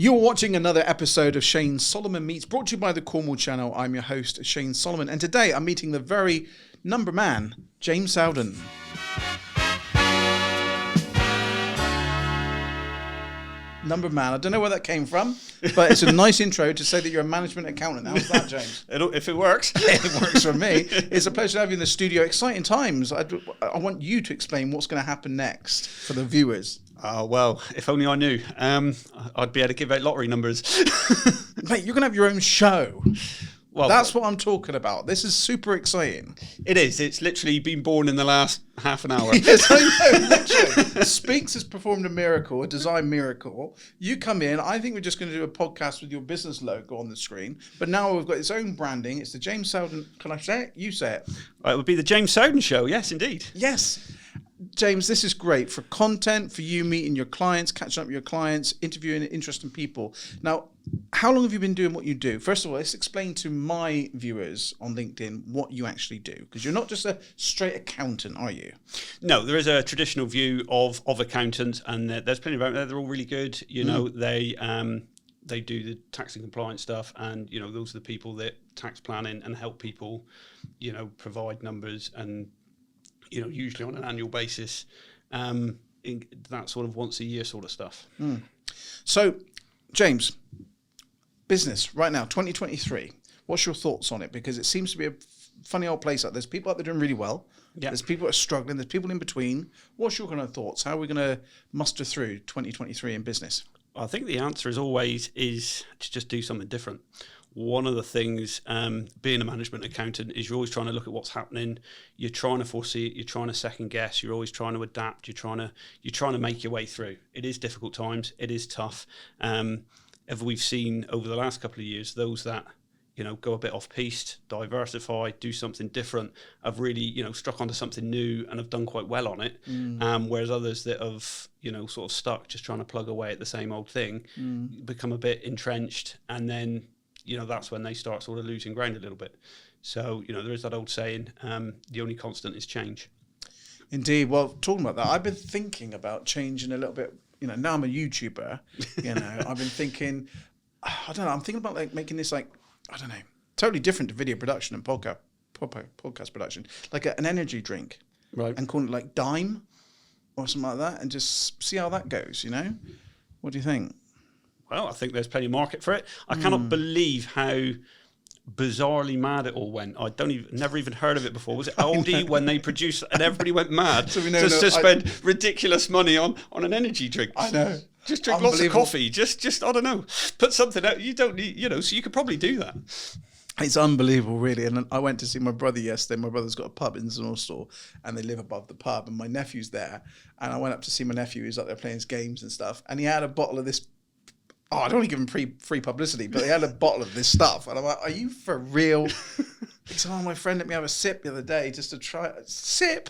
You're watching another episode of Shane Solomon Meets, brought to you by the Cornwall Channel. I'm your host, Shane Solomon, and today I'm meeting the very number man, James Sowden. Number man, I don't know where that came from, but it's a nice intro to say that you're a management accountant. How's that, James? If it works. It works for me. It's a pleasure to have you in the studio. Exciting times. I want you to explain what's going to happen next for the viewers. Well, if only I knew. I'd be able to give out lottery numbers. Mate, you're going to have your own show. Well, that's what I'm talking about. This is super exciting. It is. It's literally been born in the last half an hour. Yes, I know, literally. Speaks has performed a miracle, a design miracle. You come in, I think we're just going to do a podcast with your business logo on the screen, but now we've got its own branding. It's the James Sowden, can I say it? You say it. It would be the James Sowden Show, yes, indeed. Yes. James, this is great for content, for you meeting your clients, catching up with your clients, interviewing interesting people. Now, how long have you been doing what you do? First of all, let's explain to my viewers on LinkedIn what you actually do, because you're not just a straight accountant, are you? No, there is a traditional view of accountants, and there's plenty about there. They're all really good. You know, they do the tax and compliance stuff, and you know, those are the people that tax planning and help people, you know, provide numbers and, you know, usually on an annual basis, in that sort of once a year sort of stuff. So, James, business right now, 2023. What's your thoughts on it? Because it seems to be a funny old place. There's people out there doing really well. Yeah. There's people that are struggling. There's people in between. What's your kind of thoughts? How are we going to muster through 2023 in business? I think the answer is to just do something different. One of the things, being a management accountant, is you're always trying to look at what's happening. You're trying to foresee it. You're trying to second guess. You're always trying to adapt. You're trying to make your way through. It is difficult times. It is tough. As we've seen over the last couple of years, those that, you know, go a bit off piste, diversify, do something different, have really, you know, struck onto something new and have done quite well on it. Whereas others that have, you know, sort of stuck just trying to plug away at the same old thing, become a bit entrenched, and then, you know, that's when they start sort of losing ground a little bit. So, you know, there is that old saying, the only constant is change. Indeed. Well, talking about that, I've been thinking about changing a little bit. You know, now I'm a YouTuber, you know, I've been thinking, I don't know, I'm thinking about like making this like, I don't know, totally different to video production and podcast production, like an energy drink. Right. And calling it like Dime or something like that, and just see how that goes, you know? What do you think? Well, I think there's plenty of market for it. I cannot believe how bizarrely mad it all went. Never even heard of it before. Was it Aldi when they produced and everybody went mad so to spend ridiculous money on an energy drink? I know. Just drink lots of coffee. Just I don't know. Put something out. You don't need, you know, so you could probably do that. It's unbelievable, really. And I went to see my brother yesterday. My brother's got a pub in Northstore, and they live above the pub. And my nephew's there. And I went up to see my nephew. He's up there playing his games and stuff. And he had a bottle of this. Oh, I don't want to give him free publicity, but he had a bottle of this stuff. And I'm like, are you for real? He said, oh, my friend let me have a sip the other day just to try it. Sip?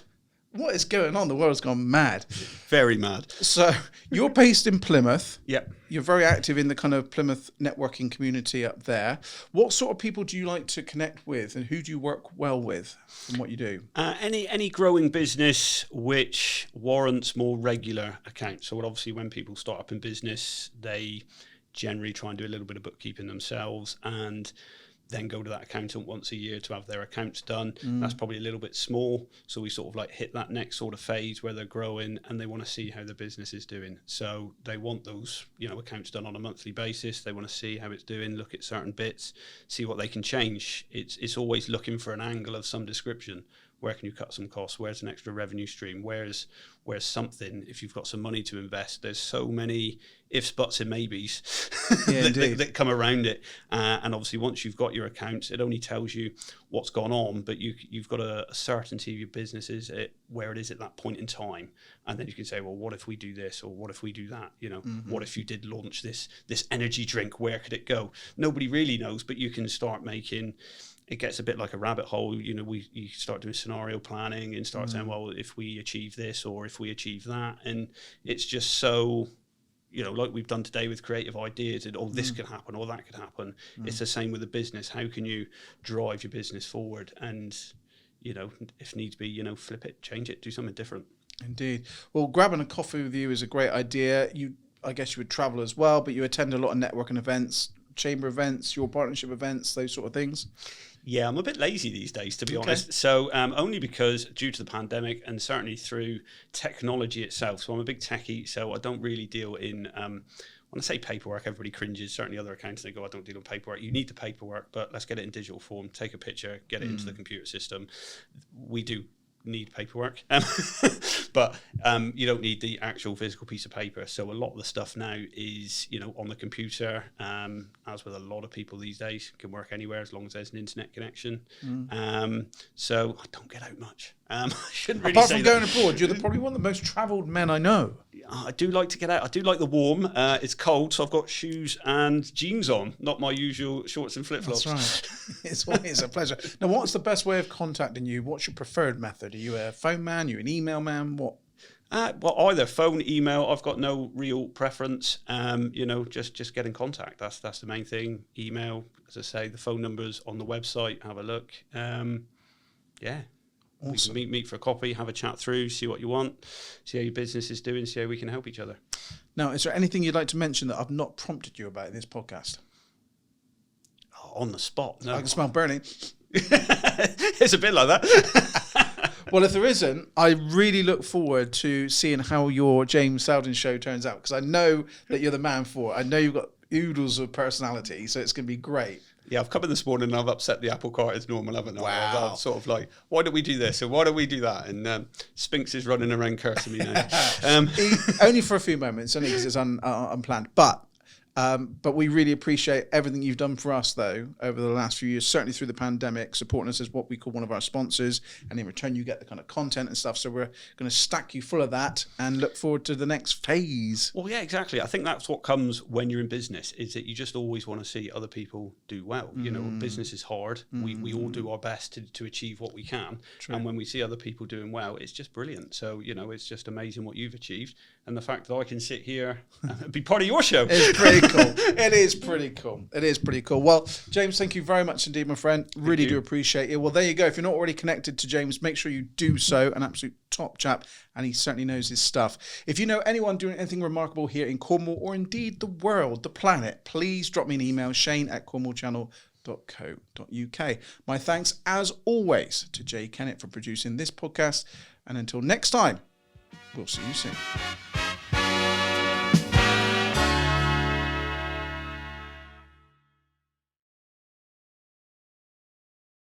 What is going on? The world's gone mad. Very mad. So you're based in Plymouth. Yeah. You're very active in the kind of Plymouth networking community up there. What sort of people do you like to connect with, and who do you work well with in what you do? Any growing business which warrants more regular accounts. So obviously when people start up in business, they generally try and do a little bit of bookkeeping themselves and then go to that accountant once a year to have their accounts done. That's probably a little bit small. So we sort of like hit that next sort of phase where they're growing and they want to see how the business is doing. So they want those, you know, accounts done on a monthly basis. They want to see how it's doing, look at certain bits, see what they can change. It's always looking for an angle of some description. Where can you cut some costs? Where's an extra revenue stream? Where's something, if you've got some money to invest? There's so many ifs, buts and maybes that come around it. And obviously once you've got your accounts, it only tells you what's gone on, but you've got a certainty of your business is where it is at that point in time. And then you can say, well, what if we do this? Or what if we do that? You know, what if you did launch this energy drink? Where could it go? Nobody really knows, but you can start making... It gets a bit like a rabbit hole, you know, you start doing scenario planning and start saying, well, if we achieve this or if we achieve that. And it's just so, you know, like we've done today with creative ideas and, oh, this could happen or that could happen. It's the same with the business. How can you drive your business forward and, you know, if needs be, you know, flip it, change it, do something different. Indeed. Well, grabbing a coffee with you is a great idea. I guess you would travel as well, but you attend a lot of networking events, chamber events, your partnership events, those sort of things. Yeah, I'm a bit lazy these days, to be honest. So only because due to the pandemic and certainly through technology itself. So I'm a big techie, so I don't really deal in, when I say paperwork, everybody cringes. Certainly other accountants, they go, I don't deal in paperwork. You need the paperwork, but let's get it in digital form. Take a picture, get it into the computer system. We do need paperwork, but you don't need the actual physical piece of paper. So a lot of the stuff now is, on the computer, as with a lot of people these days, can work anywhere as long as there's an internet connection. So I don't get out much. I shouldn't really Apart say from that. going abroad, you're probably one of the most travelled men I know. I do like to get out. I do like the warm. It's cold, so I've got shoes and jeans on, not my usual shorts and flip-flops. That's right. It's always a pleasure. Now, what's the best way of contacting you? What's your preferred method? Are you a phone man? Are you an email man? What? Well, either phone, email. I've got no real preference. Just get in contact. That's the main thing. Email, as I say, the phone number's on the website. Have a look. Yeah. Awesome. We can meet for a coffee, have a chat through, see what you want, see how your business is doing, see how we can help each other. Now, is there anything you'd like to mention that I've not prompted you about in this podcast? Oh, on the spot. No. I can smell burning. It's a bit like that. Well, if there isn't, I really look forward to seeing how your James Sowden show turns out, because I know that you're the man for it. I know you've got oodles of personality, so it's going to be great. Yeah, I've come in this morning and I've upset the apple cart as normal, haven't I? Wow. I'm sort of like, why don't we do this and why don't we do that? And Spinks is running around cursing me now. Only for a few moments, only because it's unplanned. But we really appreciate everything you've done for us, though, over the last few years, certainly through the pandemic, supporting us as what we call one of our sponsors. And in return, you get the kind of content and stuff. So we're going to stack you full of that and look forward to the next phase. Well, yeah, exactly. I think that's what comes when you're in business, is that you just always want to see other people do well. Business is hard. We all do our best to achieve what we can. True. And when we see other people doing well, it's just brilliant. So, it's just amazing what you've achieved. And the fact that I can sit here and be part of your show. It's pretty cool. It is pretty cool. It is pretty cool. Well, James, thank you very much indeed, my friend. Really do appreciate it. Well, there you go. If you're not already connected to James, make sure you do so. An absolute top chap, and he certainly knows his stuff. If you know anyone doing anything remarkable here in Cornwall, or indeed the world, the planet, please drop me an email, shane@cornwallchannel.co.uk. My thanks, as always, to Jay Kennett for producing this podcast. And until next time, we'll see you soon.